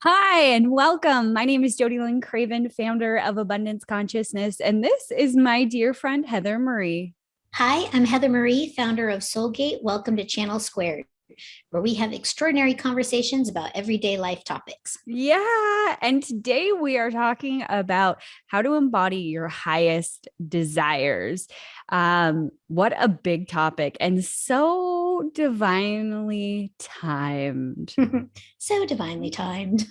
Hi, and welcome. My name is JodieLynn Craven, founder of Abundance Consciousness, and this is my dear friend, Heather Marie. Hi, I'm Heather Marie, founder of Soulgate. Welcome to Channel Squared, where we have extraordinary conversations about everyday life topics. Yeah, and today we are talking about how to embody your highest desires. What a big topic and so divinely timed. So divinely timed.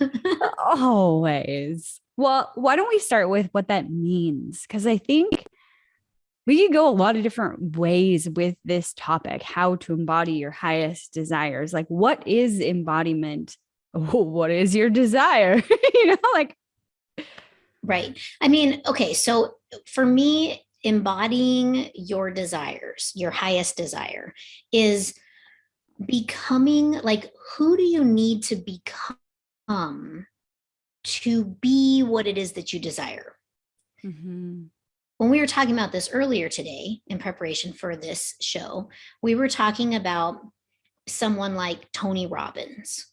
Always. Well, why don't we start with what that means? Because I think we could go a lot of different ways with this topic, how to embody your highest desires. Like, what is embodiment? What is your desire? Like, Right. I mean, okay, so for me, embodying your desires, your highest desire, is becoming like, who do you need to become to be what it is that you desire? mm-hmm. When we were talking about this earlier today in preparation for this show, we were talking about someone like Tony Robbins,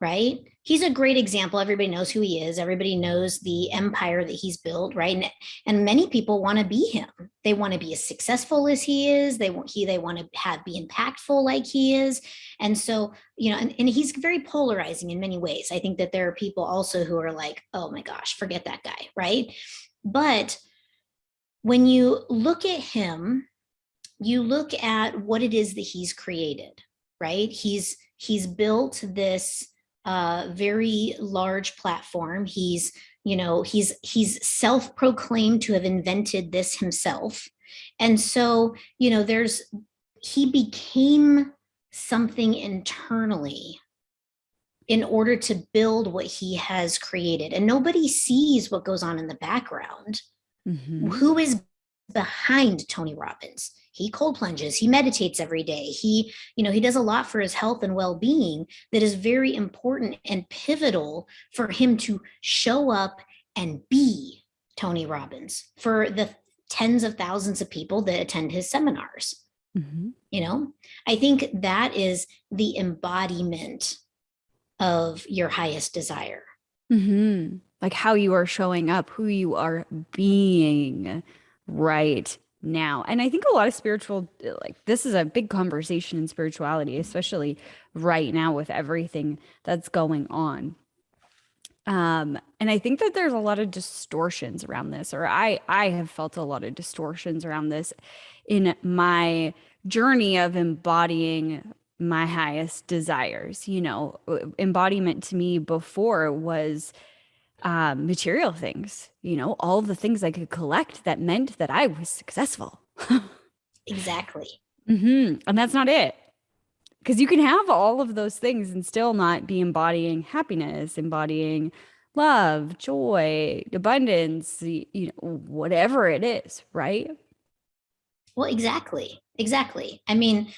right? He's a great example. Everybody knows who he is. Everybody knows the empire that he's built, right? And many people want to be him. They want to be as successful as he is. They want to have be impactful like he is. And so, and he's very polarizing in many ways. I think that there are people also who are like, oh my gosh, forget that guy, right? But when you look at him, you look at what it is that he's created, right? He's built this very large platform. He's self-proclaimed to have invented this himself. And so, he became something internally in order to build what he has created. And nobody sees what goes on in the background. Mm-hmm. Who is behind Tony Robbins? He cold plunges, he meditates every day. He does a lot for his health and well-being that is very important and pivotal for him to show up and be Tony Robbins for the tens of thousands of people that attend his seminars. Mm-hmm. I think that is the embodiment of your highest desire. Mm-hmm. Like how you are showing up, who you are being right now. And I think a lot of like this is a big conversation in spirituality, especially right now with everything that's going on. And I think that there's a lot of distortions around this, or I have felt a lot of distortions around this in my journey of embodying my highest desires. Embodiment to me before was material things, all the things I could collect that meant that I was successful. Exactly. And that's not it. Because you can have all of those things and still not be embodying happiness, embodying love, joy, abundance, whatever it is, right? Well, exactly. I mean,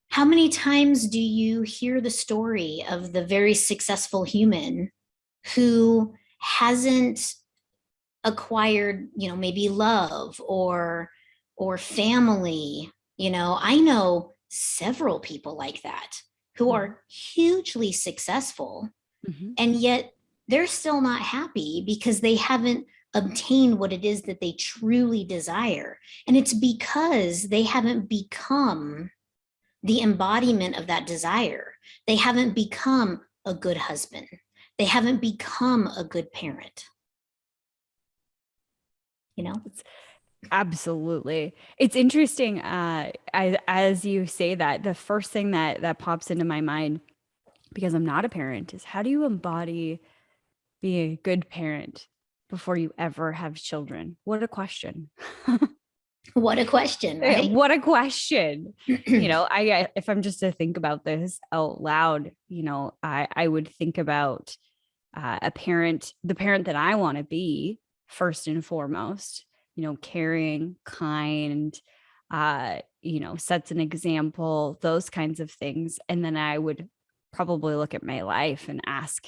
how many times do you hear the story of the very successful human who hasn't acquired, maybe love or family? I know several people like that who are hugely successful, Mm-hmm. and yet they're still not happy because they haven't obtained what it is that they truly desire. And it's because they haven't become the embodiment of that desire. They haven't become a good husband. They haven't become a good parent, you know? Absolutely. It's interesting. As you say that, the first thing that pops into my mind, because I'm not a parent, is how do you embody being a good parent before you ever have children? What a question. What a question, Yeah, right? what a question. If I'm just to think about this out loud, I would think about the parent that I want to be first and foremost, caring, kind, sets an example, those kinds of things. And then I would probably look at my life and ask,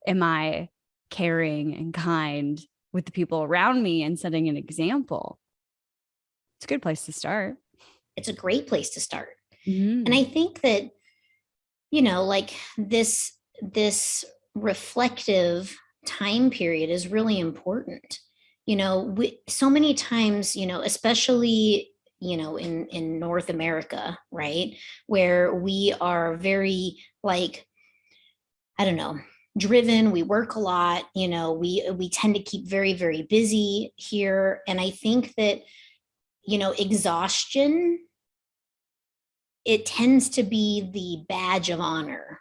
am I caring and kind with the people around me and setting an example? It's a good place to start. It's a great place to start. And Mm-hmm. I think that, like this reflective time period is really important. So many times, especially, in North America, right? Where we are very like, I don't know, driven, we work a lot, we tend to keep very, very busy here. And I think that, exhaustion, it tends to be the badge of honor,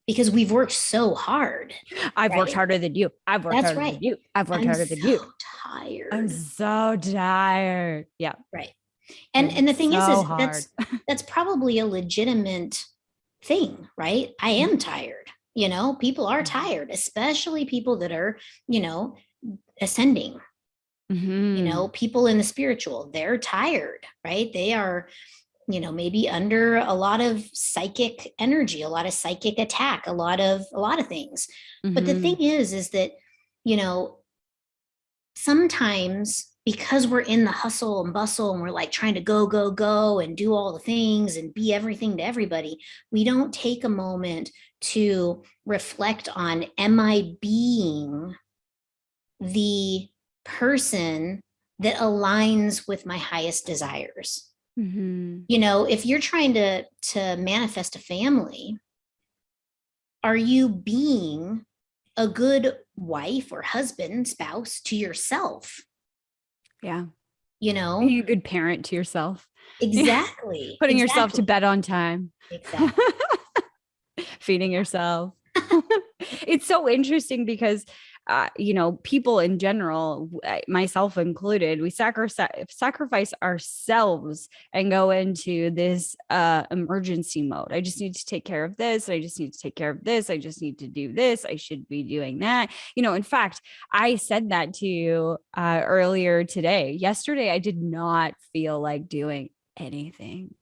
because we've worked so hard. I've worked Right? harder than you. I've worked That's harder right. than you. I've worked I'm harder than you. so tired. I'm so tired. Yeah. Right. And the thing so is hard. that's probably a legitimate thing, right? I am tired. People are tired, especially people that are, ascending. People in the spiritual, they're tired, right? They are, maybe under a lot of psychic energy, a lot of psychic attack, a lot of things. But the thing is that, sometimes because we're in the hustle and bustle and we're like trying to go, go, go and do all the things and be everything to everybody, we don't take a moment to reflect on, am I being the person that aligns with my highest desires? If you're trying to manifest a family, are you being a good wife or husband, spouse to yourself? Yeah. Being a good parent to yourself. Exactly. Putting yourself to bed on time. Exactly. Feeding yourself. It's so interesting because people in general, myself included, we sacrifice ourselves and go into this emergency mode. I just need to take care of this. I just need to take care of this. I just need to do this. I should be doing that. In fact, I said that to you earlier today. Yesterday, I did not feel like doing anything.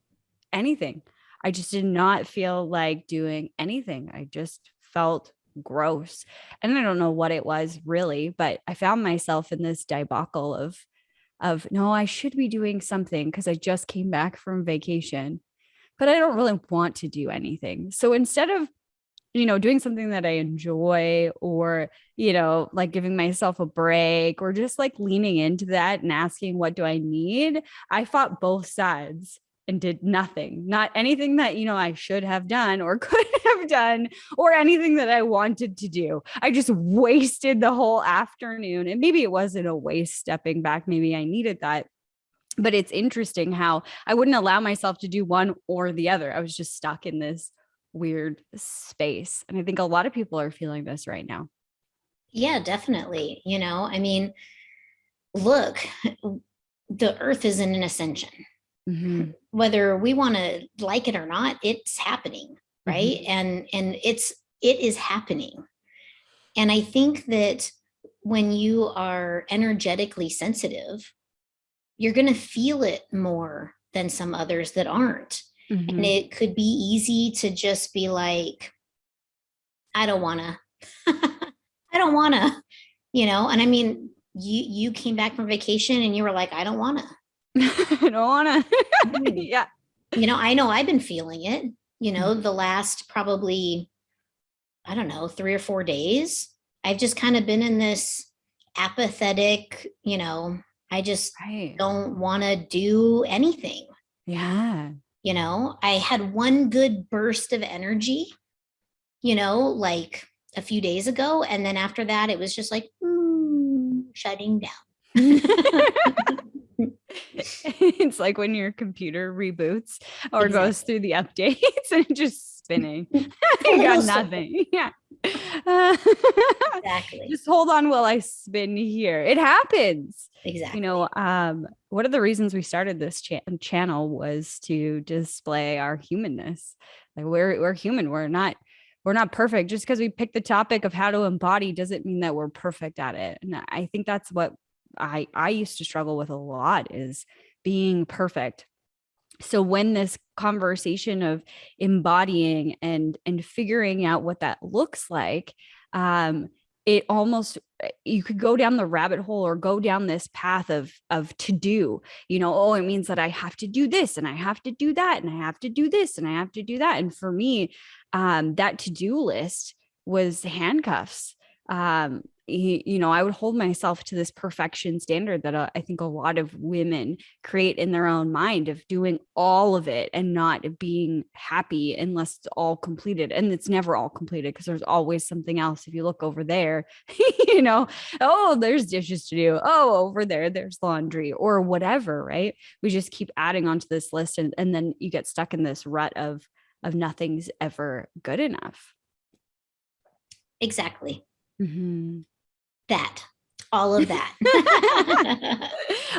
I just did not feel like doing anything. I just felt gross. And I don't know what it was really, but I found myself in this debacle of no, I should be doing something because I just came back from vacation, but I don't really want to do anything. So instead of doing something that I enjoy, or, like giving myself a break, or just like leaning into that and asking, what do I need? I fought both sides and did nothing, not anything that, I should have done or could have done, or anything that I wanted to do. I just wasted the whole afternoon. And maybe it wasn't a waste stepping back. Maybe I needed that. But it's interesting how I wouldn't allow myself to do one or the other. I was just stuck in this weird space. And I think a lot of people are feeling this right now. Yeah, definitely. I mean, look, the earth is in an ascension. Whether we want to like it or not, it's happening, right? And it is happening. And I think that when you are energetically sensitive, you're going to feel it more than some others that aren't. And it could be easy to just be like, I don't want to. I don't want to, and I mean, you came back from vacation and you were like, I don't want to. I don't want to. Yeah. I know I've been feeling it, the last probably, I don't know, 3 or 4 days. I've just kind of been in this apathetic, I just don't want to do anything. Yeah. I had one good burst of energy, like a few days ago. And then after that, it was just like shutting down. It's like when your computer reboots or goes through the updates and just spinning. You got nothing. Yeah. Exactly. Just hold on while I spin here. It happens. Exactly. One of the reasons we started this channel was to display our humanness. Like we're human. We're not perfect. Just because we picked the topic of how to embody doesn't mean that we're perfect at it. And I think that's what I used to struggle with a lot, is being perfect. So when this conversation of embodying and figuring out what that looks like, it almost, you could go down the rabbit hole or go down this path of to do, oh, it means that I have to do this and I have to do that and I have to do this and I have to do that. And for me, that to-do list was handcuffs. I would hold myself to this perfection standard that I think a lot of women create in their own mind of doing all of it and not being happy unless it's all completed. And it's never all completed because there's always something else. If you look over there, oh, there's dishes to do. Oh, over there's laundry or whatever, right? We just keep adding onto this list, and then you get stuck in this rut of nothing's ever good enough. Exactly. Mm-hmm. That. All of that.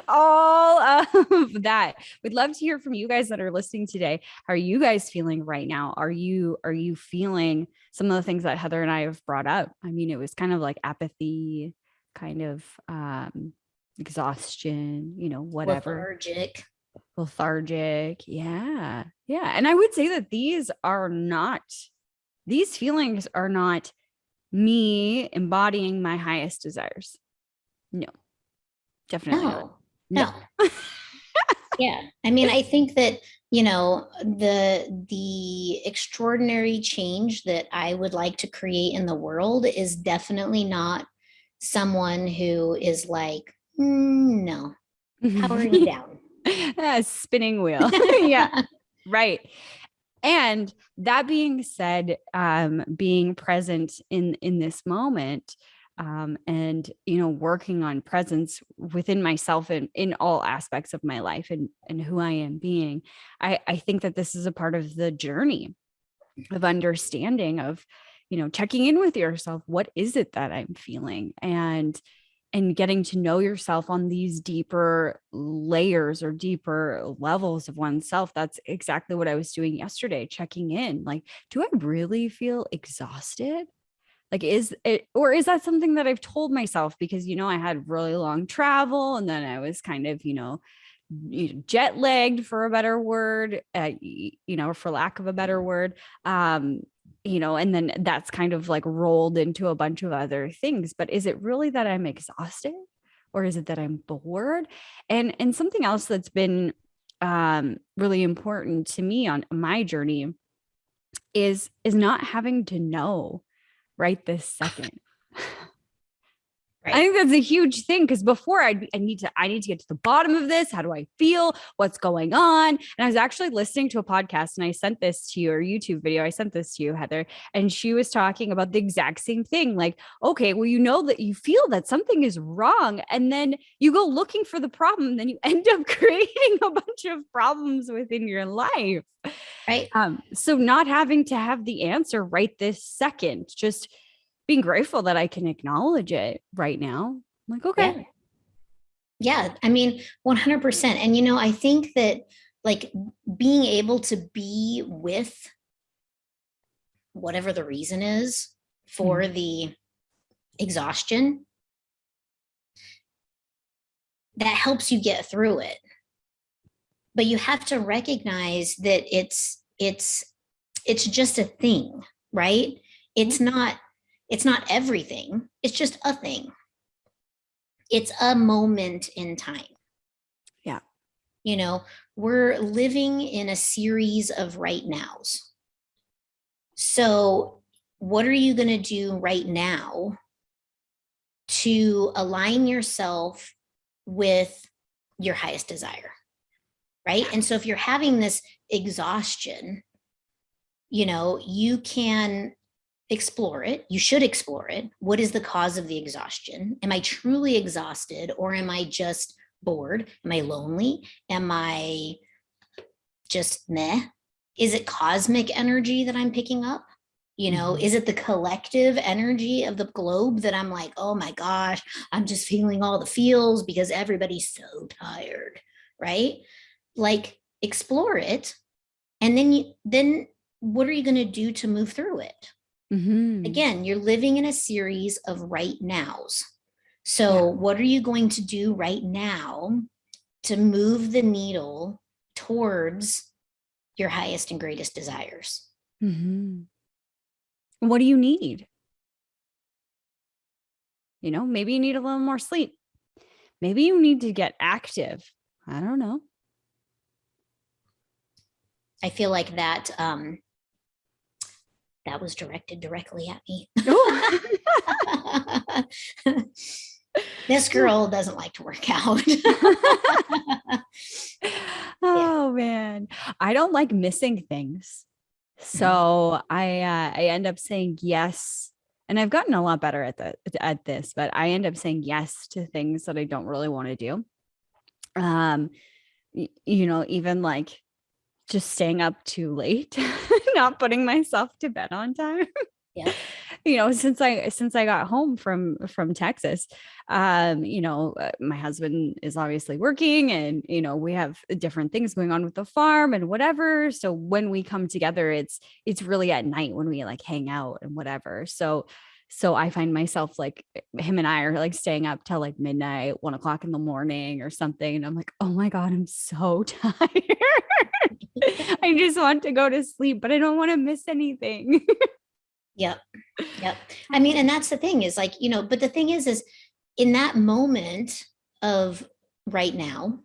All of that. We'd love to hear from you guys that are listening today. How are you guys feeling right now? Are you feeling some of the things that Heather and I have brought up? I mean, it was kind of like apathy, kind of exhaustion, whatever. Lethargic. Yeah. Yeah. And I would say that these feelings are not me embodying my highest desires. No, definitely not. No. Yeah. I mean, I think that, the extraordinary change that I would like to create in the world is definitely not someone who is like, no, powering down. Spinning wheel. Yeah. Right. And that being said, being present in this moment, and working on presence within myself and in all aspects of my life and who I am being, I think that this is a part of the journey of understanding of checking in with yourself. What is it that I'm feeling? And getting to know yourself on these deeper layers or deeper levels of oneself. That's exactly what I was doing yesterday, checking in. Like, do I really feel exhausted? Like, is that something that I've told myself because, I had really long travel and then I was kind of, jet lagged, for a better word, for lack of a better word. And then that's kind of like rolled into a bunch of other things. But is it really that I'm exhausted, or is it that I'm bored? And something else that's been really important to me on my journey is not having to know right this second. Right. I think that's a huge thing, because before I need to get to the bottom of this. How do I feel? What's going on? And I was actually listening to a podcast, and I sent this to you, or YouTube video. I sent this to you, Heather, and she was talking about the exact same thing. Like, okay, well, that you feel that something is wrong, and then you go looking for the problem, and then you end up creating a bunch of problems within your life. Right. So not having to have the answer right this second, just being grateful that I can acknowledge it right now. I'm like, okay. Yeah. I mean, 100%. And, I think that like being able to be with whatever the reason is for the exhaustion, that helps you get through it. But you have to recognize that it's just a thing, right? It's not everything. It's just a thing. It's a moment in time. Yeah. We're living in a series of right nows. So what are you going to do right now to align yourself with your highest desire? Right. And so if you're having this exhaustion, you can explore it. You should explore it. What is the cause of the exhaustion? Am I truly exhausted, or am I just bored? Am I lonely? Am I just meh? Is it cosmic energy that I'm picking up? Is it the collective energy of the globe that I'm like, oh my gosh, I'm just feeling all the feels because everybody's so tired, right? Like, explore it. And then what are you going to do to move through it? Again, you're living in a series of right nows. So what are you going to do right now to move the needle towards your highest and greatest desires? What do you need? Maybe you need a little more sleep. Maybe you need to get active. I don't know. I feel like that That was directed directly at me. Oh. This girl doesn't like to work out. Yeah. Oh man, I don't like missing things. So I end up saying yes. And I've gotten a lot better at this, but I end up saying yes to things that I don't really want to do. Um, even like just staying up too late, not putting myself to bed on time. Yeah. Since I got home from Texas, my husband is obviously working, and we have different things going on with the farm and whatever. So when we come together, it's really at night when we like hang out and whatever. So I find myself like him and I are like staying up till like midnight, 1 o'clock in the morning or something. And I'm like, oh my God, I'm so tired. I just want to go to sleep, but I don't want to miss anything. Yep. Yep. I mean, and that's the thing is like, but the thing is in that moment of right now,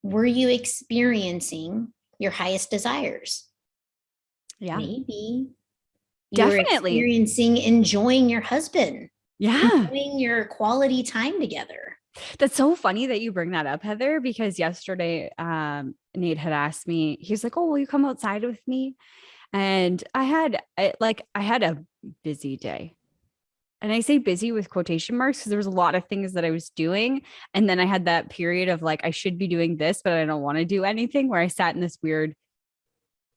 were you experiencing your highest desires? Yeah. Maybe you were Definitely. experiencing enjoying your husband, Yeah. enjoying your quality time together. That's so funny that you bring that up, Heather, because yesterday Nate had asked me, he's like, oh, will you come outside with me? And I had a busy day. And I say busy with quotation marks because there was a lot of things that I was doing. And then I had that period of like, I should be doing this, but I don't want to do anything, where I sat in this weird,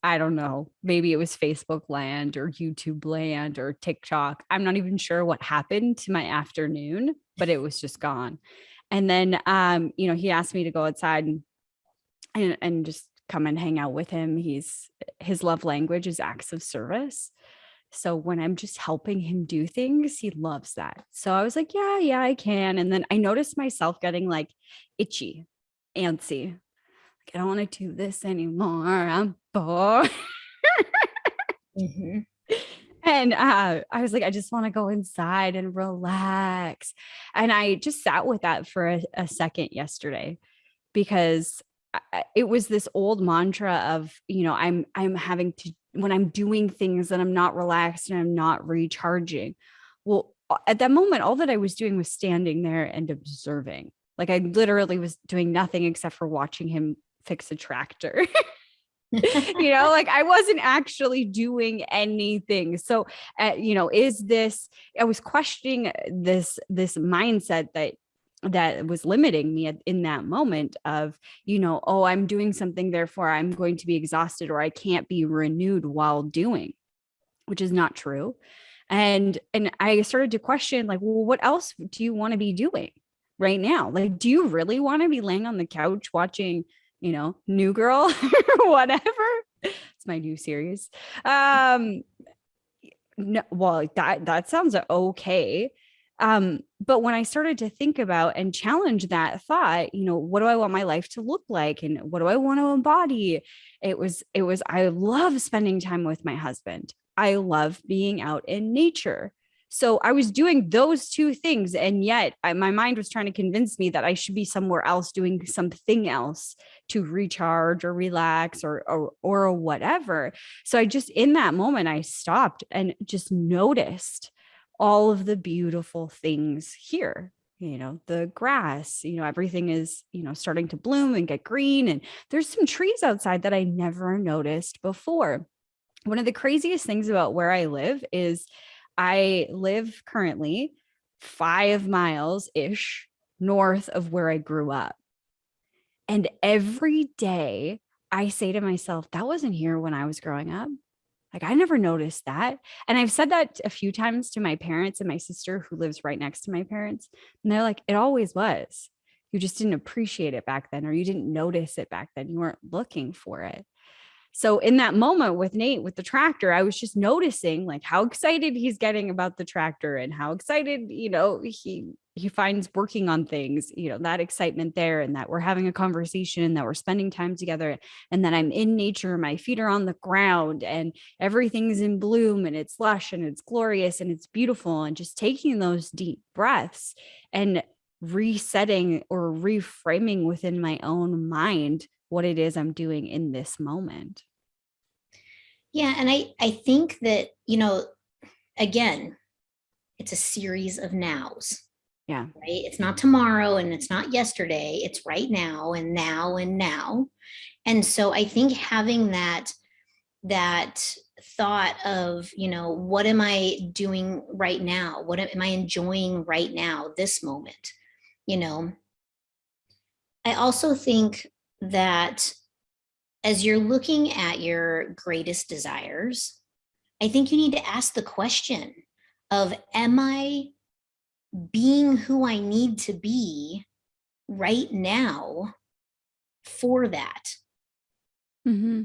I don't know, maybe it was Facebook land or YouTube land or TikTok. I'm not even sure what happened to my afternoon, but it was just gone. And then, he asked me to go outside and just come and hang out with him. His love language is acts of service. So when I'm just helping him do things, he loves that. So I was like, yeah, I can. And then I noticed myself getting like itchy, antsy. Like, I don't want to do this anymore. I'm bored. Mm-hmm. And I was like, I just want to go inside and relax. And I just sat with that for a second yesterday, because it was this old mantra of, I'm having to, when I'm doing things that I'm not relaxed and I'm not recharging. Well, at that moment, all that I was doing was standing there and observing. Like I literally was doing nothing except for watching him fix a tractor. Like I wasn't actually doing anything. So, I was questioning this mindset that was limiting me in that moment of, oh, I'm doing something, therefore I'm going to be exhausted, or I can't be renewed while doing, which is not true. And I started to question, like, well, what else do you want to be doing right now? Like, do you really want to be laying on the couch watching, New Girl or whatever? It's my new series. No, well, that sounds okay. But when I started to think about and challenge that thought, what do I want my life to look like, and what do I want to embody? It was I love spending time with my husband. I love being out in nature. So I was doing those two things, and yet my mind was trying to convince me that I should be somewhere else doing something else to recharge or relax or whatever. So I just, in that moment, I stopped and just noticed all of the beautiful things here. The grass, everything is, starting to bloom and get green. And there's some trees outside that I never noticed before. One of the craziest things about where I live is I live currently 5 miles ish north of where I grew up. And every day I say to myself, that wasn't here when I was growing up. Like, I never noticed that. And I've said that a few times to my parents and my sister, who lives right next to my parents. And they're like, it always was. You just didn't appreciate it back then, or you didn't notice it back then. You weren't looking for it. So in that moment with Nate, with the tractor, I was just noticing like how excited he's getting about the tractor, and how excited, he finds working on things, that excitement there, and that we're having a conversation, and that we're spending time together, and that I'm in nature, my feet are on the ground, and everything's in bloom, and it's lush, and it's glorious, and it's beautiful, and just taking those deep breaths and resetting or reframing within my own mind what it is I'm doing in this moment. Yeah. And I think that, again, it's a series of nows, Yeah. right? It's not tomorrow and it's not yesterday. It's right now and now and now. And so I think having that thought of, what am I doing right now? What am I enjoying right now, this moment? You know, I also think that as you're looking at your greatest desires, I think you need to ask the question of, am I being who I need to be right now for that? Mm-hmm.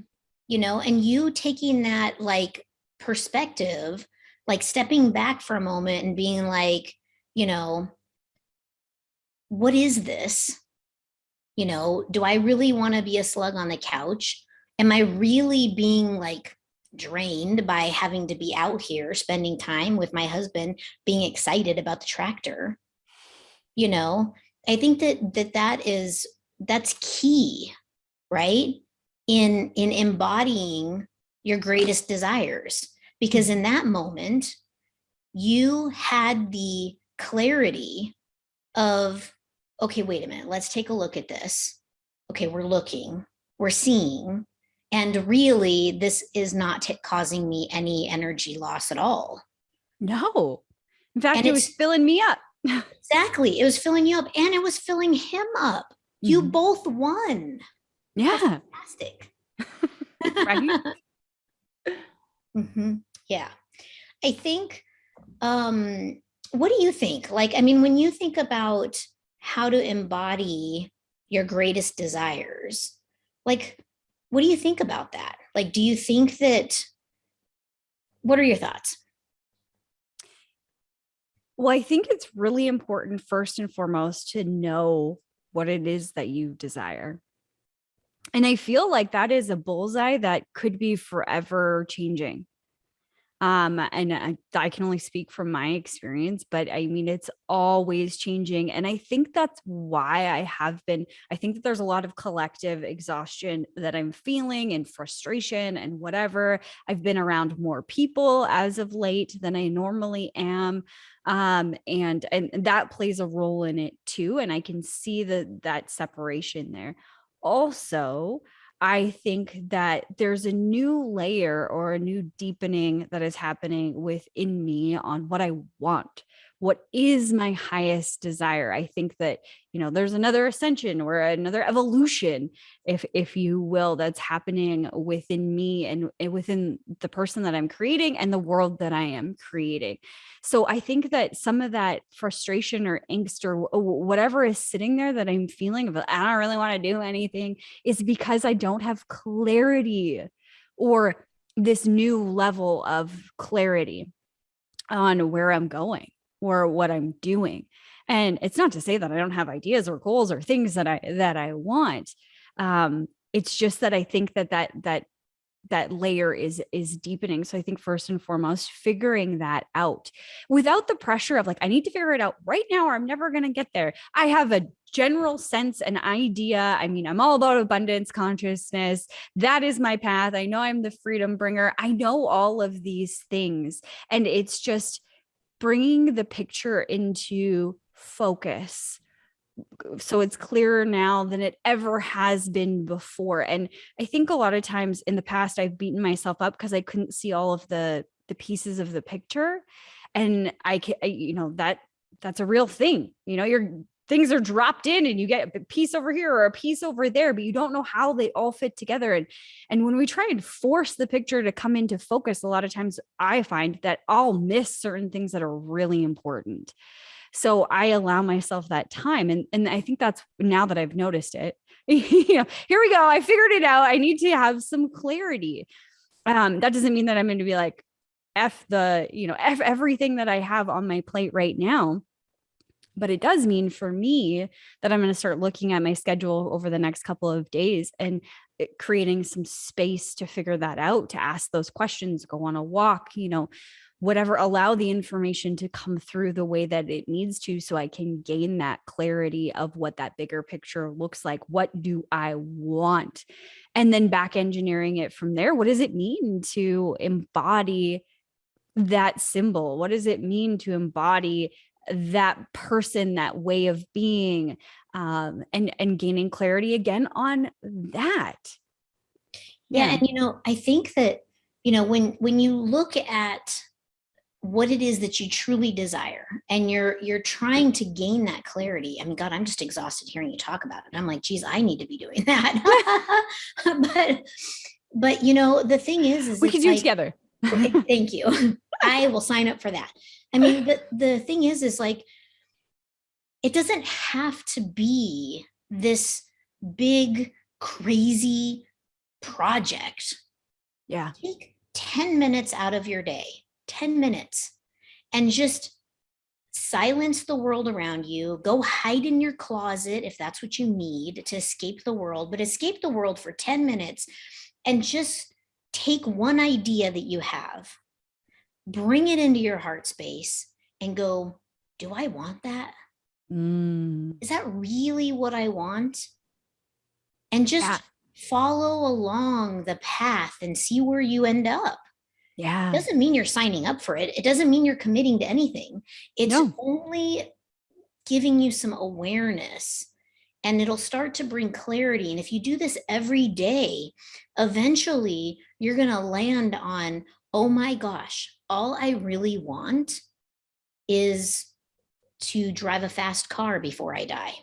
And you taking that like perspective, like stepping back for a moment and being like, you know, what is this? Do I really want to be a slug on the couch? Am I really being like drained by having to be out here spending time with my husband, being excited about the tractor? you know I think that's key, right? In embodying your greatest desires, because in that moment you had the clarity of, okay, wait a minute, let's take a look at this. Okay, we're looking, we're seeing, and really this is not causing me any energy loss at all. No. In fact, And it was it's filling me up. exactly, it was filling you up and it was filling him up. You Mm-hmm. both won. How Yeah. fantastic. Right. Mhm. Yeah. I think, what do you think? Like, I mean, when you think about how to embody your greatest desires, like, what do you think about that? Like, do you think that, what are your thoughts? Well, I think it's really important, first and foremost, to know what it is that you desire. And I feel like that is a bullseye that could be forever changing. And I can only speak from my experience, but I mean, it's always changing. And I think that's why I think that there's a lot of collective exhaustion that I'm feeling and frustration and whatever. I've been around more people as of late than I normally am. And that plays a role in it too. And I can see that separation there. Also, I think that there's a new layer or a new deepening that is happening within me on what I want. What is my highest desire? I think that, there's another ascension or another evolution, if you will, that's happening within me and within the person that I'm creating and the world that I am creating. So I think that some of that frustration or angst or whatever is sitting there that I'm feeling of, I don't really want to do anything, is because I don't have clarity or this new level of clarity on where I'm going or what I'm doing. And it's not to say that I don't have ideas or goals or things that I want. It's just that I think that layer is deepening. So I think first and foremost, figuring that out without the pressure of like, I need to figure it out right now or I'm never going to get there. I have a general sense, an idea. I mean, I'm all about abundance consciousness. That is my path. I know I'm the freedom bringer. I know all of these things. And it's just bringing the picture into focus so it's clearer now than it ever has been before. And I think a lot of times in the past I've beaten myself up because I couldn't see all of the pieces of the picture. And I can, that's a real thing. Your things are dropped in and you get a piece over here or a piece over there, but you don't know how they all fit together. And when we try and force the picture to come into focus, a lot of times I find that I'll miss certain things that are really important. So I allow myself that time. And I think that's, now that I've noticed it, here we go. I figured it out. I need to have some clarity. That doesn't mean that I'm going to be like, F everything that I have on my plate right now. But it does mean for me that I'm going to start looking at my schedule over the next couple of days and creating some space to figure that out, to ask those questions, go on a walk, whatever, allow the information to come through the way that it needs to, so I can gain that clarity of what that bigger picture looks like. What do I want? And then back engineering it from there. What does it mean to embody that symbol? What does it mean to embody that person, that way of being, and gaining clarity again on that? Yeah. And I think that, when you look at what it is that you truly desire and you're trying to gain that clarity. I mean, God, I'm just exhausted hearing you talk about it. I'm like, geez, I need to be doing that. but the thing is we can do it together. Thank you. I will sign up for that. I mean, the thing is like, it doesn't have to be this big, crazy project. Yeah. Take 10 minutes out of your day, 10 minutes, and just silence the world around you. Go hide in your closet if that's what you need to escape the world, but escape the world for 10 minutes and just take one idea that you have, bring it into your heart space and go, do I want that? Is that really what I want? And just follow along the path and see where you end up. Yeah. It doesn't mean you're signing up for it. It doesn't mean you're committing to anything. It's only giving you some awareness, and it'll start to bring clarity. And if you do this every day, eventually you're going to land on, oh my gosh, all I really want is to drive a fast car before I die.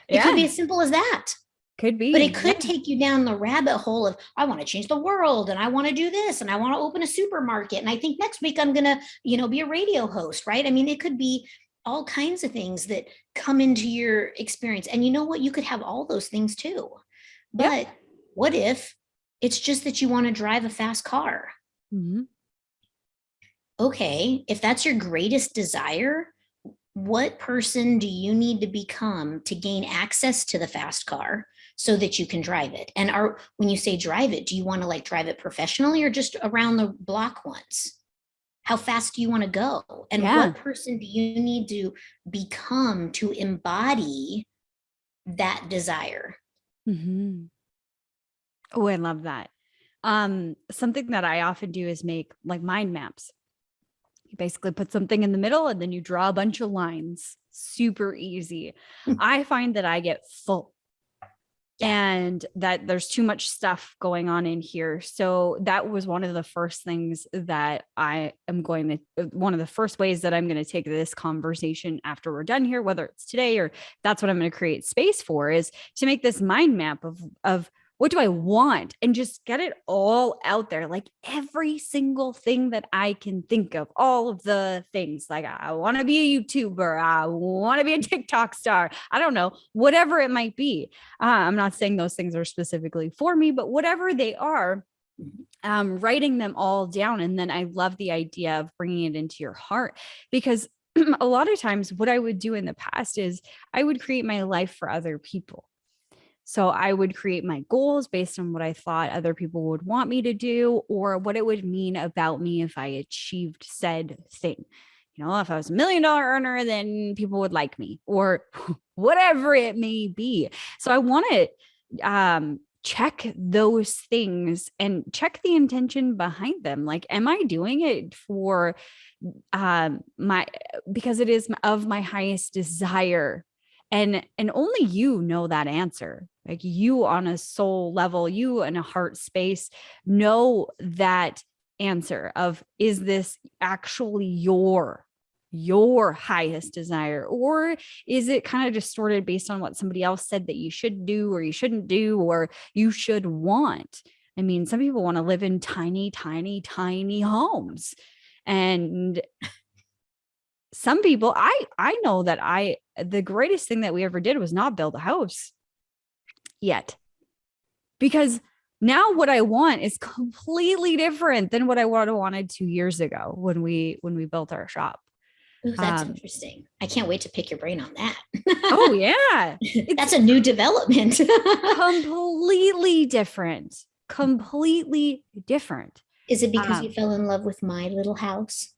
It could be as simple as that. Could be. But it could take you down the rabbit hole of, I want to change the world and I want to do this and I want to open a supermarket. And I think next week I'm going to, be a radio host, right? I mean, it could be all kinds of things that come into your experience. And you know what? You could have all those things too. But what if it's just that you want to drive a fast car? Mm-hmm. Okay, if that's your greatest desire, what person do you need to become to gain access to the fast car so that you can drive it? And when you say drive it, do you want to drive it professionally or just around the block once? How fast do you want to go? And what person do you need to become to embody that desire? Mm-hmm. Oh, I love that. Something that I often do is make mind maps. You basically put something in the middle and then you draw a bunch of lines. Super easy. I find that I get full and that there's too much stuff going on in here. So that was one of the first things that one of the first ways that I'm going to take this conversation after we're done here, whether it's today or that's what I'm going to create space for, is to make this mind map of what do I want, and just get it all out there. Like every single thing that I can think of, all of the things, like I want to be a YouTuber, I want to be a TikTok star, I don't know, whatever it might be. I'm not saying those things are specifically for me, but whatever they are, writing them all down. And then I love the idea of bringing it into your heart, because a lot of times what I would do in the past is I would create my life for other people. So I would create my goals based on what I thought other people would want me to do, or what it would mean about me if I achieved said thing. If I was $1 million earner, then people would like me, or whatever it may be. So I want to check those things and check the intention behind them. Like, am I doing it for because it is of my highest desire? And only you know that answer. Like, you on a soul level, you in a heart space know that answer of, is this actually your highest desire, or is it kind of distorted based on what somebody else said that you should do or you shouldn't do or you should want? I mean, some people want to live in tiny, tiny, tiny homes, and some people, I know that the greatest thing that we ever did was not build a house yet, because now what I want is completely different than what I would have wanted 2 years ago when we built our shop. Ooh, that's interesting. I can't wait to pick your brain on that. Oh yeah. That's a new development. Completely different. Completely different. Is it because you fell in love with my little house?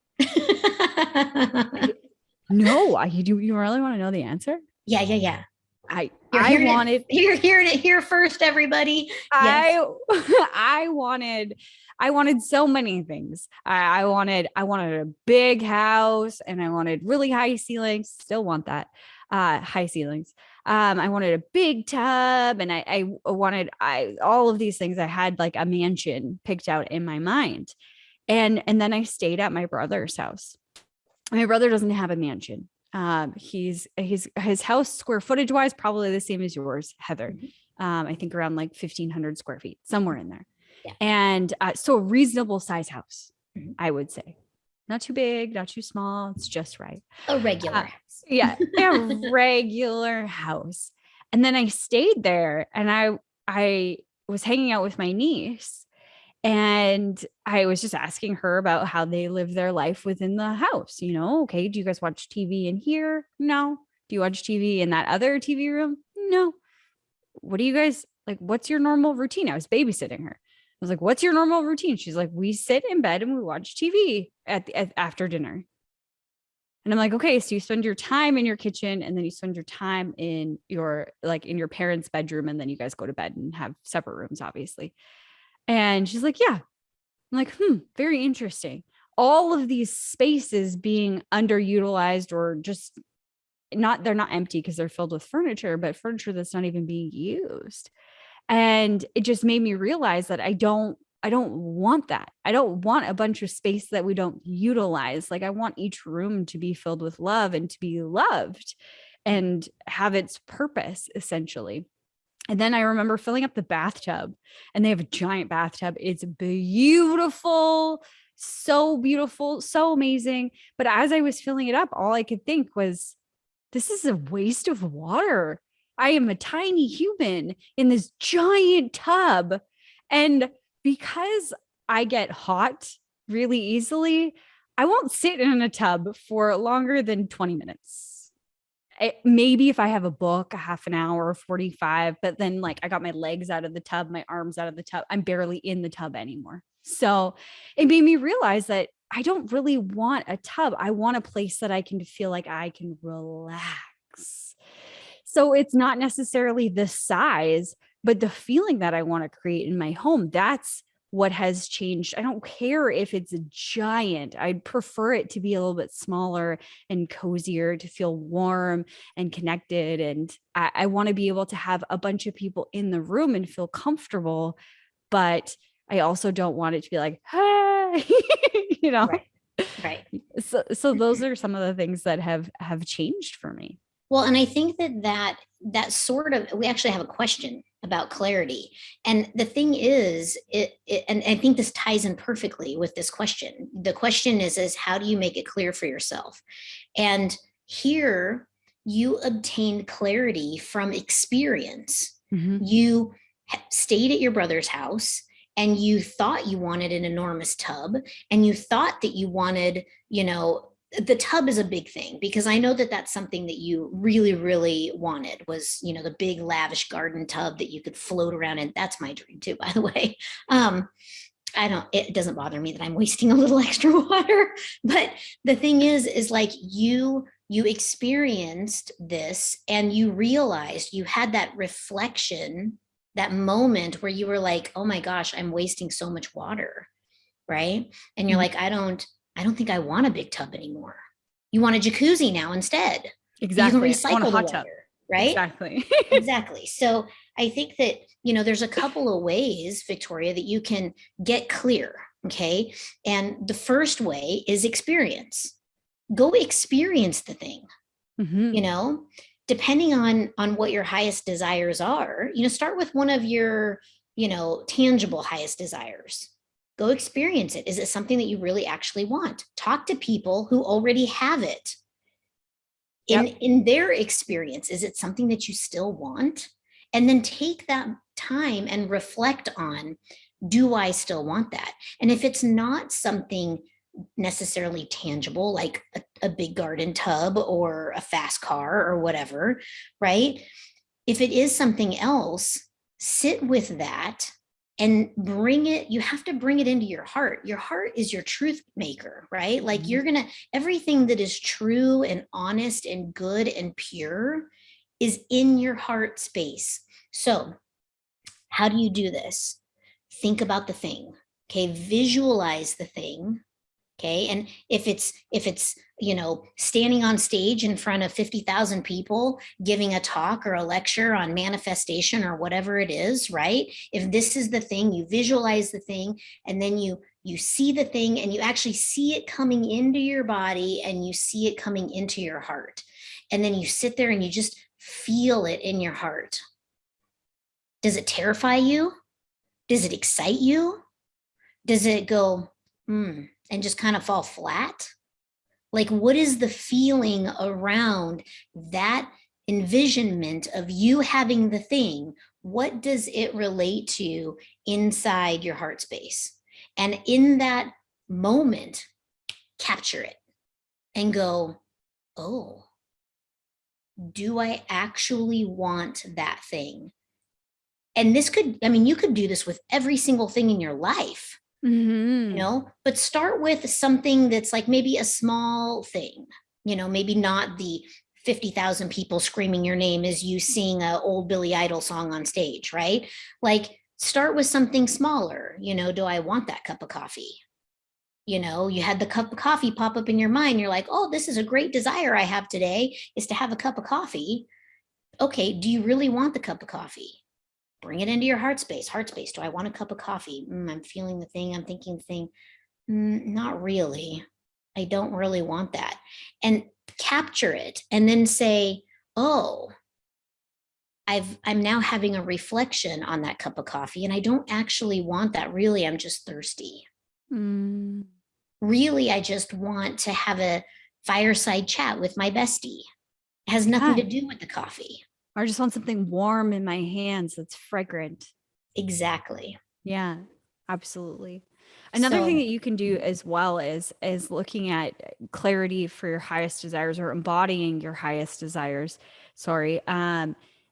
No, you really want to know the answer? Yeah. You're I hearing wanted you're hearing it here first, everybody. Yes. I wanted so many things. I wanted a big house, and I wanted really high ceilings. Still want that. High ceilings. I wanted a big tub, and I wanted all of these things. I had like a mansion picked out in my mind. And then I stayed at my brother's house. My brother doesn't have a mansion. He's his house square footage wise probably the same as yours, Heather. I think around like 1,500 square feet, somewhere in there. Yeah. And so a reasonable size house, Mhm. I would say. Not too big, not too small. It's just right. A regular house. Yeah, a regular house. And then I stayed there, and I was hanging out with my niece, and I was just asking her about how they live their life within the house. Okay, do you guys watch TV in here? No. Do you watch TV in that other TV room? No. What do you guys like? What's your normal routine? I was babysitting her. I was like, what's your normal routine? She's like, we sit in bed and we watch TV after dinner. And I'm like, okay, so you spend your time in your kitchen, and then you spend your time in your parents' bedroom, and then you guys go to bed and have separate rooms, obviously. And she's like, yeah. I'm like, very interesting. All of these spaces being underutilized, or just they're not empty because they're filled with furniture, but furniture that's not even being used. And it just made me realize that I don't want that. I don't want a bunch of space that we don't utilize. Like, I want each room to be filled with love and to be loved and have its purpose, essentially. And then I remember filling up the bathtub, and they have a giant bathtub. It's beautiful, so amazing. But as I was filling it up, all I could think was, this is a waste of water. I am a tiny human in this giant tub. And because I get hot really easily, I won't sit in a tub for longer than 20 minutes. Maybe if I have a book, a half an hour, 45, but then like I got my legs out of the tub, my arms out of the tub, I'm barely in the tub anymore. So it made me realize that I don't really want a tub. I want a place that I can feel like I can relax. So it's not necessarily the size, but the feeling that I want to create in my home. That's what has changed. I don't care if it's a giant. I'd prefer it to be a little bit smaller and cozier, to feel warm and connected. And I want to be able to have a bunch of people in the room and feel comfortable, but I also don't want it to be like, hey, Right. So those are some of the things that have changed for me. Well, and I think that sort of, we actually have a question about clarity. And the thing is, and I think this ties in perfectly with this question. The question is how do you make it clear for yourself? And here you obtain clarity from experience. Mm-hmm. You stayed at your brother's house, and you thought you wanted an enormous tub, and you thought that you wanted, the tub is a big thing, because I know that that's something that you really, really wanted, was, the big lavish garden tub that you could float around in. That's my dream too, by the way. It doesn't bother me that I'm wasting a little extra water, but the thing is like you experienced this, and you realized, you had that reflection, that moment where you were like, oh my gosh, I'm wasting so much water. Right. And you're like, I don't think I want a big tub anymore. You want a jacuzzi now instead. Exactly. You can recycle the water, right? Exactly. Exactly. So I think that, there's a couple of ways, Victoria, that you can get clear. Okay. And the first way is experience. Go experience the thing. Mm-hmm. Depending on what your highest desires are, start with one of your, tangible highest desires. Go experience it. Is it something that you really actually want? Talk to people who already have it. In their experience, is it something that you still want? And then take that time and reflect on, do I still want that? And if it's not something necessarily tangible, like a big garden tub or a fast car or whatever, right? If it is something else, sit with that and bring it. You have to bring it into your heart. Your heart is your truth maker, right? Like you're going to, everything that is true and honest and good and pure is in your heart space. So, how do you do this? Think about the thing. Okay, visualize the thing. Okay, and if it's standing on stage in front of 50,000 people giving a talk or a lecture on manifestation or whatever it is, right? If this is the thing, you visualize the thing, and then you see the thing, and you actually see it coming into your body, and you see it coming into your heart, and then you sit there and you just feel it in your heart. Does it terrify you? Does it excite you? Does it go and just kind of fall flat? Like, what is the feeling around that envisionment of you having the thing? What does it relate to inside your heart space? And in that moment, capture it and go, oh, do I actually want that thing? And this could, I mean, you could do this with every single thing in your life. But start with something that's like maybe a small thing, maybe not the 50,000 people screaming your name as you sing an old Billy Idol song on stage, right? Like start with something smaller. Do I want that cup of coffee? You had the cup of coffee pop up in your mind. You're like, oh, this is a great desire I have today, is to have a cup of coffee. Okay, do you really want the cup of coffee? Bring it into your heart space. Heart space. Do I want a cup of coffee? I'm feeling the thing. I'm thinking the thing. Not really. I don't really want that. And capture it and then say, oh, I'm now having a reflection on that cup of coffee, and I don't actually want that. Really, I'm just thirsty. Really, I just want to have a fireside chat with my bestie. It has nothing to do with the coffee. Or I just want something warm in my hands that's fragrant. Exactly. Yeah, absolutely. Another thing that you can do as well is looking at clarity for your highest desires, or embodying your highest desires. Sorry.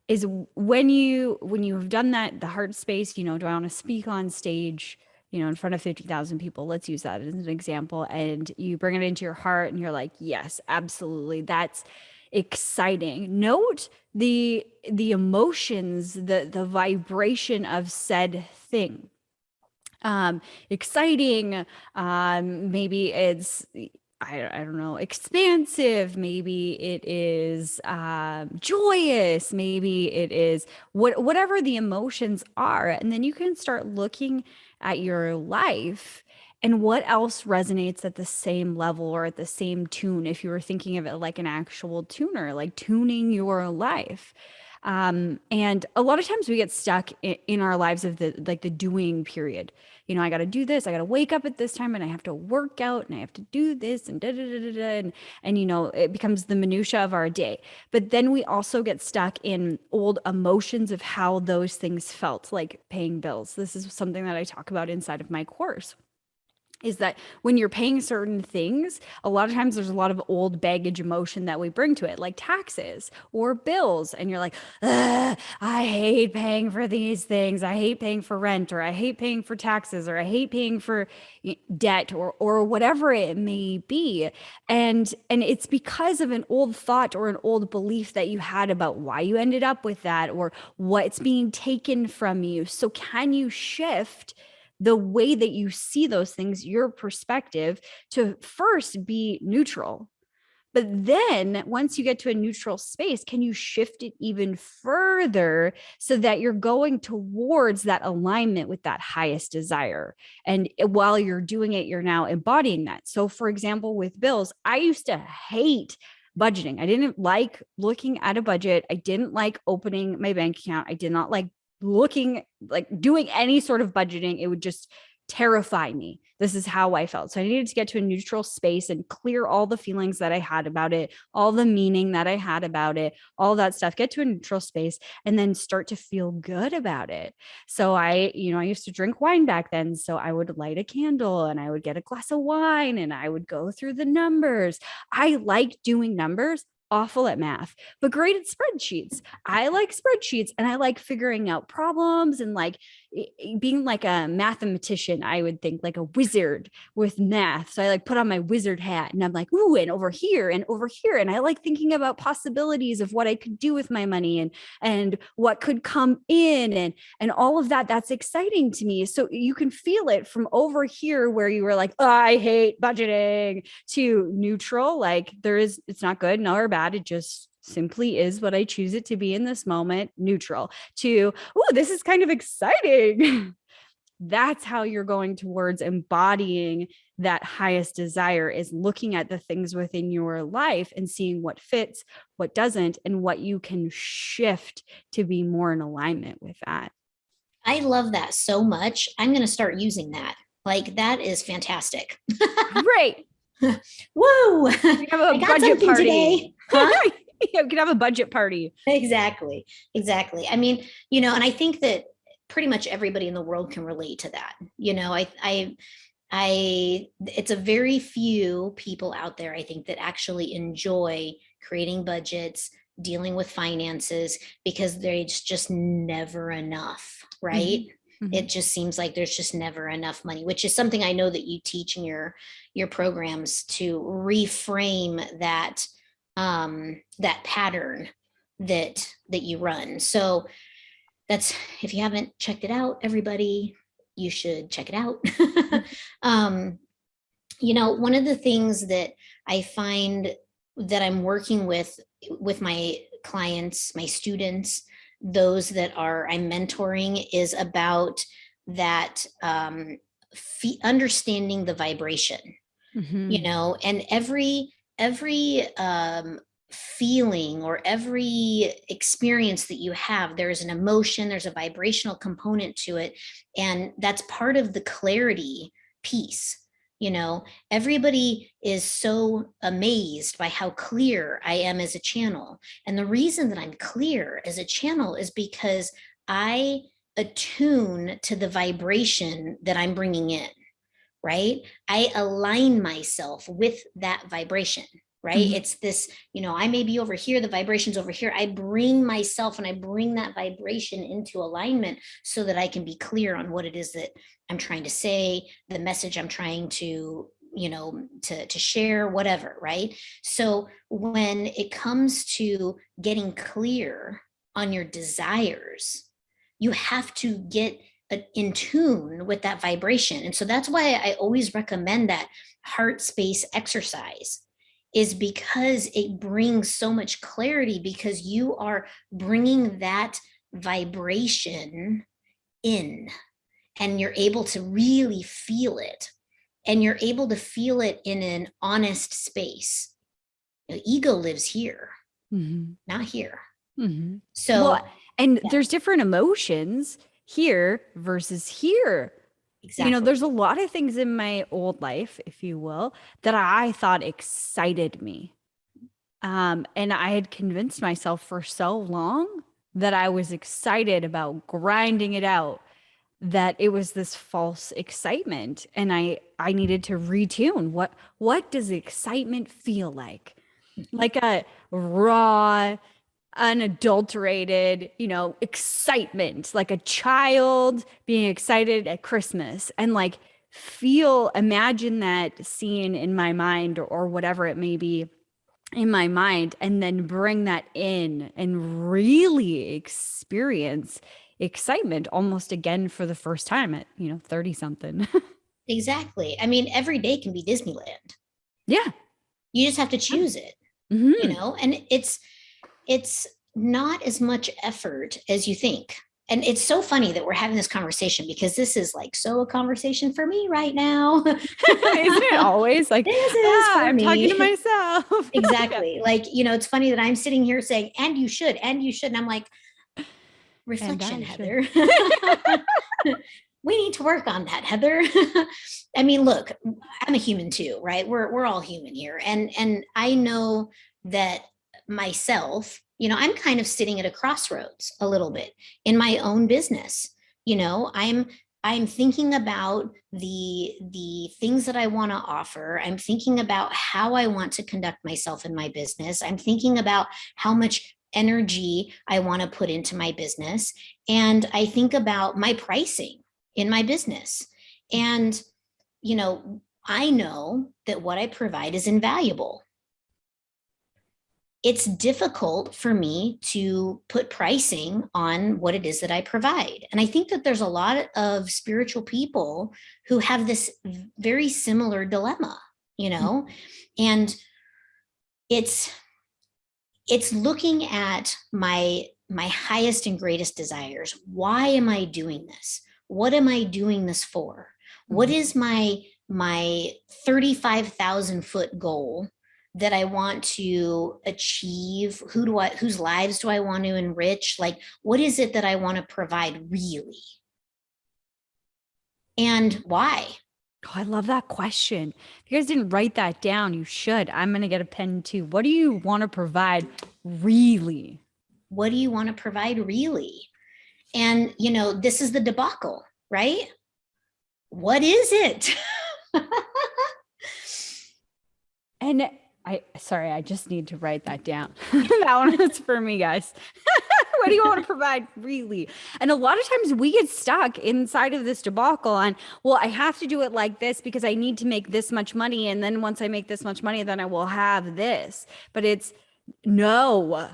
Is when you have done that, the heart space, do I want to speak on stage, in front of 50,000 people? Let's use that as an example. And you bring it into your heart and you're like, yes, absolutely. That's exciting. Note the emotions, the vibration of said thing. Exciting. Maybe it's, I don't know, expansive. Maybe it is joyous. Maybe it is whatever the emotions are. And then you can start looking at your life and what else resonates at the same level or at the same tune. If you were thinking of it like an actual tuner, like tuning your life. And a lot of times we get stuck in our lives of the doing period. I got to do this. I got to wake up at this time, and I have to work out, and I have to do this, and da da da da da. And it becomes the minutia of our day. But then we also get stuck in old emotions of how those things felt, like paying bills. This is something that I talk about inside of my course. Is that when you're paying certain things, a lot of times there's a lot of old baggage emotion that we bring to it, like taxes or bills. And you're like, I hate paying for these things. I hate paying for rent, or I hate paying for taxes, or I hate paying for debt, or whatever it may be. And it's because of an old thought or an old belief that you had about why you ended up with that, or what's being taken from you. So can you shift the way that you see those things, your perspective, to first be neutral? But then once you get to a neutral space, can you shift it even further so that you're going towards that alignment with that highest desire? And while you're doing it, you're now embodying that. So for example, with bills, I used to hate budgeting. I didn't like looking at a budget. I didn't like opening my bank account. I did not like doing any sort of budgeting. It would just terrify me. This is how I felt. So I needed to get to a neutral space and clear all the feelings that I had about it, all the meaning that I had about it, all that stuff, get to a neutral space and then start to feel good about it. So I used to drink wine back then. So I would light a candle and I would get a glass of wine and I would go through the numbers. I like doing numbers. Awful at math, but great at spreadsheets. I like spreadsheets and I like figuring out problems and like being like a mathematician. I would think like a wizard with math. So I like put on my wizard hat and I'm like, ooh, and over here and over here. And I like thinking about possibilities of what I could do with my money and what could come in and all of that. That's exciting to me. So you can feel it from over here where you were like, oh, I hate budgeting, to neutral, like it's not good, no or bad. It just simply is what I choose it to be in this moment, neutral, to, oh, this is kind of exciting. That's how you're going towards embodying that highest desire, is looking at the things within your life and seeing what fits, what doesn't, and what you can shift to be more in alignment with that. I love that so much. I'm going to start using that. Like, that is fantastic. Great. Woo! We have a budget party today. Huh? Yeah, we could have a budget party. Exactly. I mean, and I think that pretty much everybody in the world can relate to that. It's a very few people out there, I think, that actually enjoy creating budgets, dealing with finances, because there's just never enough, right? Mm-hmm. It just seems like there's just never enough money, which is something I know that you teach in your programs, to reframe that pattern that you run. So that's, if you haven't checked it out, everybody, you should check it out. One of the things that I find that I'm working with my clients, my students, those that I'm mentoring, is about that understanding the vibration. Mm-hmm. And every feeling or every experience that you have, there's an emotion, there's a vibrational component to it. And that's part of the clarity piece. Everybody is so amazed by how clear I am as a channel. And the reason that I'm clear as a channel is because I attune to the vibration that I'm bringing in, right? I align myself with that vibration, right? Mm-hmm. It's this, I may be over here, the vibration's over here. I bring myself and I bring that vibration into alignment so that I can be clear on what it is that I'm trying to say, the message I'm trying to, to share, whatever, right? So when it comes to getting clear on your desires, you have to get in tune with that vibration. And so that's why I always recommend that heart space exercise, is because it brings so much clarity, because you are bringing that vibration in and you're able to really feel it, and you're able to feel it in an honest space. Ego lives here, mm-hmm. not here. Mm-hmm. So, there's different emotions here versus here. Exactly. There's a lot of things in my old life, if you will, that I thought excited me. And I had convinced myself for so long that I was excited about grinding it out, that it was this false excitement. And I needed to retune. What does excitement feel like? Like a raw, unadulterated, excitement, like a child being excited at Christmas, and like imagine that scene in my mind, or whatever it may be in my mind, and then bring that in and really experience excitement almost again for the first time at 30 something. Exactly. I mean, every day can be Disneyland. Yeah. You just have to choose it. Mm-hmm. And it's not as much effort as you think. And it's so funny that we're having this conversation, because this is like a conversation for me right now. Isn't it always like, I'm talking to myself. Exactly. Like, it's funny that I'm sitting here saying, and you should. And I'm like, reflection, Heather. we need to work on that, Heather. I mean, look, I'm a human too, right? We're all human here. And I know that myself, I'm kind of sitting at a crossroads a little bit in my own business. I'm thinking about the things that I want to offer. I'm thinking about how I want to conduct myself in my business. I'm thinking about how much energy I want to put into my business. And I think about my pricing in my business. And, I know that what I provide is invaluable. It's difficult for me to put pricing on what it is that I provide. And I think that there's a lot of spiritual people who have this very similar dilemma, and it's looking at my highest and greatest desires. Why am I doing this? What am I doing this for? What is my 35,000 foot goal that I want to achieve? Whose lives do I want to enrich? Like, what is it that I want to provide really? And why? Oh, I love that question. If you guys didn't write that down, you should. I'm going to get a pen too. What do you want to provide really? What do you want to provide really? And, this is the debacle, right? What is it? And I just need to write that down. That one is for me, guys. What do you want to provide really? And a lot of times we get stuck inside of this debacle on, well, I have to do it like this because I need to make this much money. And then once I make this much money, then I will have this. But it's no,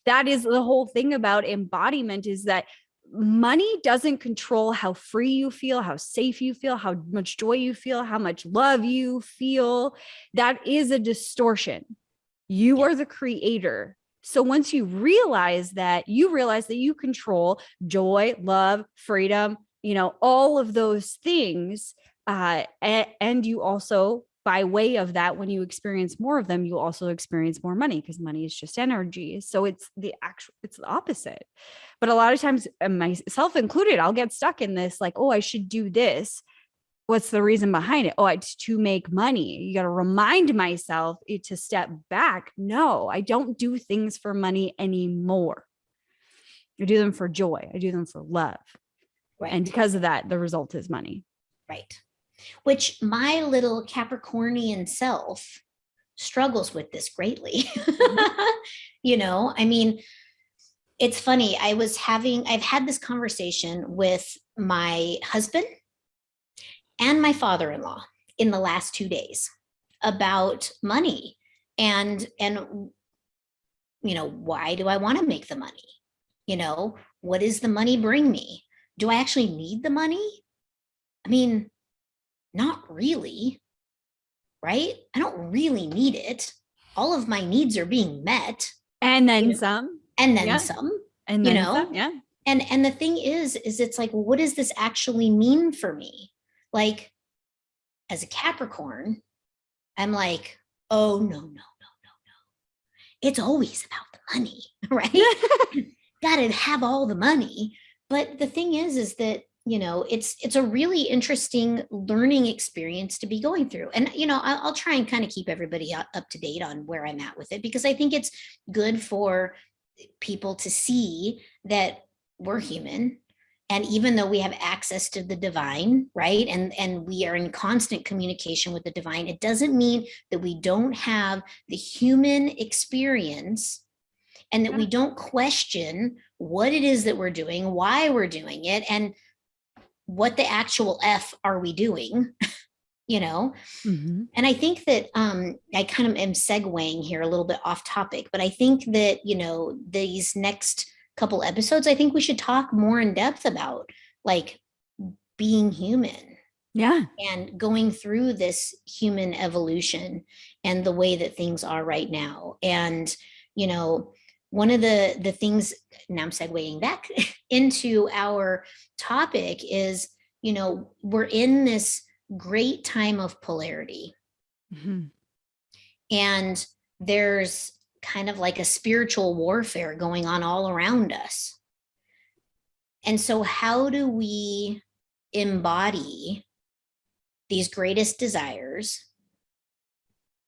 that is the whole thing about embodiment, is that money doesn't control how free you feel, how safe you feel, how much joy you feel, how much love you feel. That is a distortion. You are the creator. So once you realize that, you control joy, love, freedom, all of those things. And you also, by way of that, when you experience more of them, you also experience more money, because money is just energy. So it's the opposite. But a lot of times, myself included, I'll get stuck in this, like, oh, I should do this. What's the reason behind it? Oh, it's to make money. You got to remind myself to step back. No, I don't do things for money anymore. I do them for joy. I do them for love. Right. And because of that, the result is money. Right. Which my little Capricornian self struggles with this greatly. I mean, it's funny. I've had this conversation with my husband and my father-in-law in the last 2 days about money and why do I want to make the money? What does the money bring me? Do I actually need the money? I mean, not really, right? I don't really need it. All of my needs are being met. And then some. And then some. And then some, yeah. And the thing is it's like, what does this actually mean for me? Like, as a Capricorn, I'm like, oh, no. It's always about the money, right? Gotta have all the money. But the thing is that, it's a really interesting learning experience to be going through. And, I'll try and kind of keep everybody up to date on where I'm at with it, because I think it's good for people to see that we're human. And even though we have access to the divine, right? And we are in constant communication with the divine, it doesn't mean that we don't have the human experience, and that we don't question what it is that we're doing, why we're doing it, and what the actual F are we doing, Mm-hmm. And I think that I kind of am segueing here a little bit off topic, but I think that, these next couple episodes, I think we should talk more in depth about, like, being human. Yeah. And going through this human evolution and the way that things are right now. And, one of the things, now I'm segueing back into our topic, is, we're in this great time of polarity. Mm-hmm. And there's kind of like a spiritual warfare going on all around us. And so how do we embody these greatest desires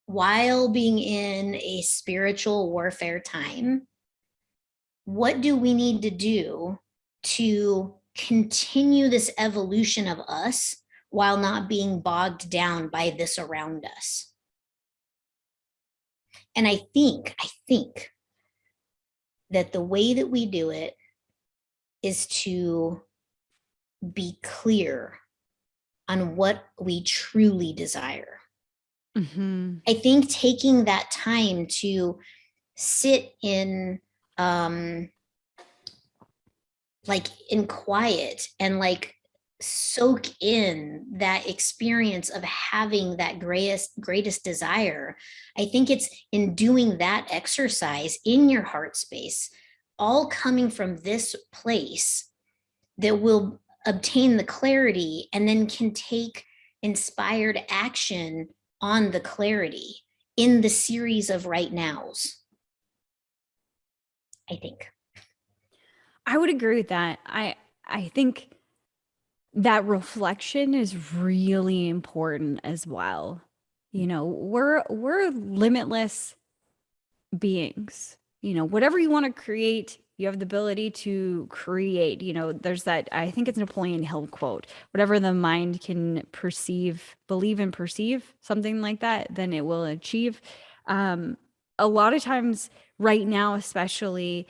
while being in a spiritual warfare time, what do we need to do to continue this evolution of us while not being bogged down by this around us? And I think that the way that we do it is to be clear on what we truly desire. Mm-hmm. I think taking that time to sit in like in quiet and like soak in that experience of having that greatest desire. I think it's in doing that exercise in your heart space, all coming from this place, that will obtain the clarity and then can take inspired action on the clarity in the series of right nows. I think. I would agree with that. I think that reflection is really important as well. You know, we're limitless beings. You know, whatever you want to create, you have the ability to create. You know, there's that, I think it's Napoleon Hill quote, whatever the mind can perceive, believe and perceive, something like that, then it will achieve. A lot of times right now, especially,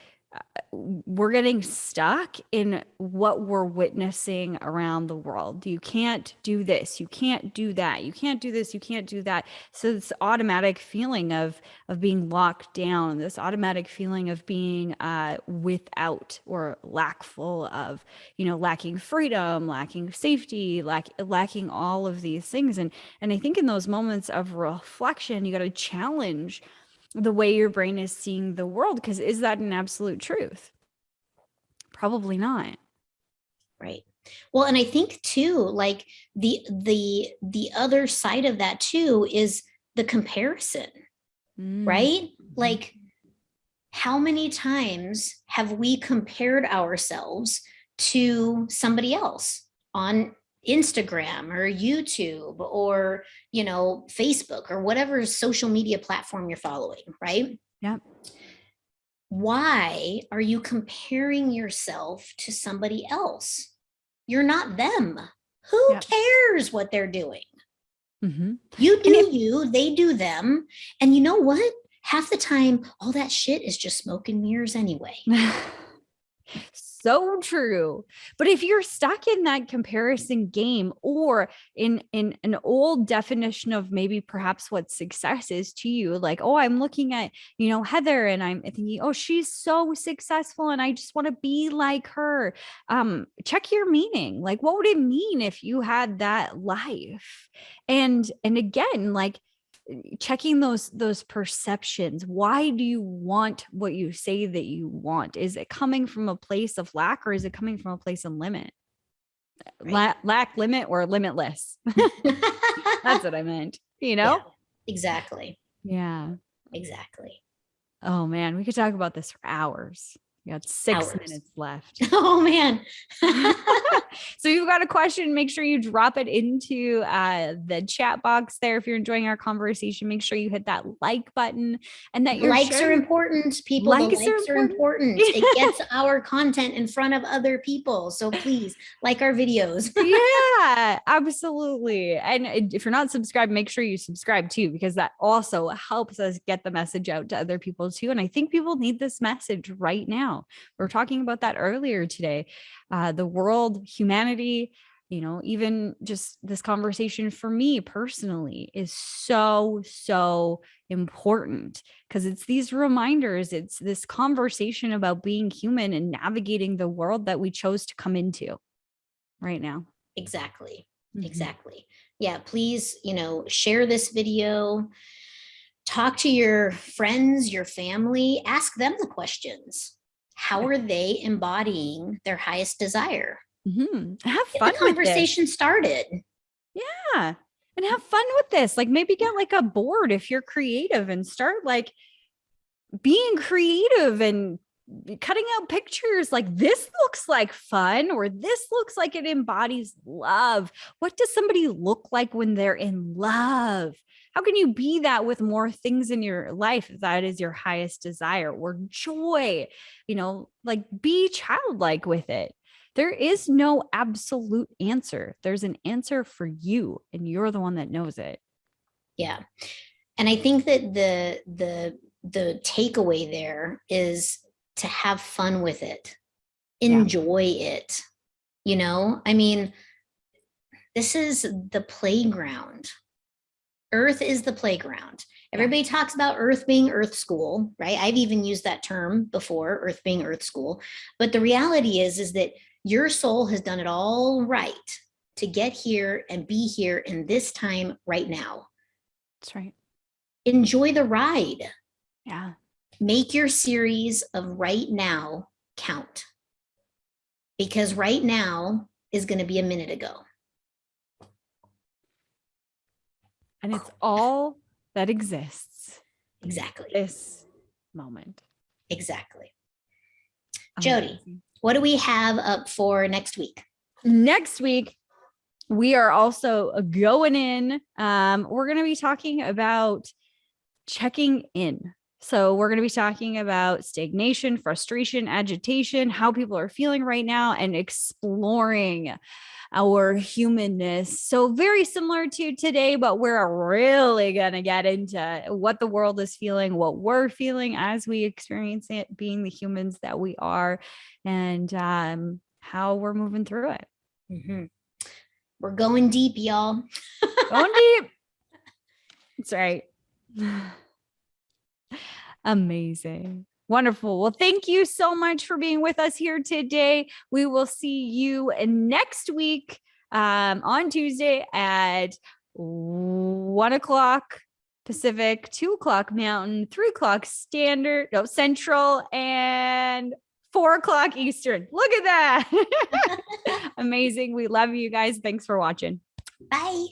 we're getting stuck in what we're witnessing around the world. You can't do this, you can't do that, you can't do this, you can't do that. So this automatic feeling of being locked down, this automatic feeling of being without or lackful of, you know, lacking freedom, lacking safety, lacking all of these things. And I think in those moments of reflection, you got to challenge the way your brain is seeing the world, because is that an absolute truth? Probably not. Right. Well, and I think too, like the other side of that too is the comparison, right? Like, how many times have we compared ourselves to somebody else on Instagram or YouTube or, you know, Facebook or whatever social media platform you're following, right? Yep. Why are you comparing yourself to somebody else? You're not them. Who Yep. cares what they're doing? Mm-hmm. You do you, they do them. And you know what? Half the time, all that shit is just smoke and mirrors anyway. So true. But if you're stuck in that comparison game, or in an old definition of maybe perhaps what success is to you, like, oh, I'm looking at, you know, Heather, and I'm thinking, oh, she's so successful and I just want to be like her. Check your meaning. Like, what would it mean if you had that life? And again, like, checking those perceptions. Why do you want what you say that you want? Is it coming from a place of lack, or is it coming from a place of limit? Right. Lack, limit, or limitless? That's what I meant, you know? Yeah, exactly. Yeah. Exactly. Oh man, we could talk about this for hours. We got 6 Hours. minutes left. Oh man. So you've got a question, make sure you drop it into the chat box there. If you're enjoying our conversation, make sure you hit that like button, and that your Likes are important, people. The likes are important. Yeah. It gets our content in front of other people. So please like our videos. Yeah, absolutely. And if you're not subscribed, make sure you subscribe too, because that also helps us get the message out to other people too. And I think people need this message right now. We were talking about that earlier today. The world, humanity, you know, even just this conversation for me personally is so important, because it's these reminders, it's this conversation about being human and navigating the world that we chose to come into right now. Exactly. Mm-hmm. Exactly. Yeah, please, you know, share this video, talk to your friends, your family, ask them the questions. How are they embodying their highest desire? Mm-hmm. Have Get fun the with conversation this. started. Yeah. And have fun with this. Like, maybe get like a board if you're creative, and start like being creative and cutting out pictures like this looks like fun, or this looks like it embodies love. What does somebody look like when they're in love? How can you be that with more things in your life if that is your highest desire, or joy? Like be childlike with it. There is no absolute answer. There's an answer for you, and you're the one that knows it. Yeah. And I think that the takeaway there is to have fun with it, enjoy it. I mean, this is the playground. Earth is the playground. Everybody talks about Earth being Earth school, right? I've even used that term before, Earth being Earth school. But the reality is that your soul has done it all right to get here and be here in this time right now. That's right. Enjoy the ride. Yeah. Make your series of right now count, because right now is going to be a minute ago. And it's all that exists. Exactly. This moment. Exactly. Amazing. Jodie, what do we have up for next week? Next week, we are also going in. We're going to be talking about checking in. So we're going to be talking about stagnation, frustration, agitation, how people are feeling right now, and exploring our humanness. So very similar to today, but we're really going to get into what the world is feeling, what we're feeling as we experience it, being the humans that we are, and how we're moving through it. Mm-hmm. We're going deep, y'all. Going deep. That's right. Amazing. Wonderful. Well, thank you so much for being with us here today. We will see you next week on Tuesday at 1 o'clock Pacific, 2 o'clock Mountain, 3 o'clock Central, and 4 o'clock Eastern. Look at that. Amazing. We love you guys. Thanks for watching. Bye.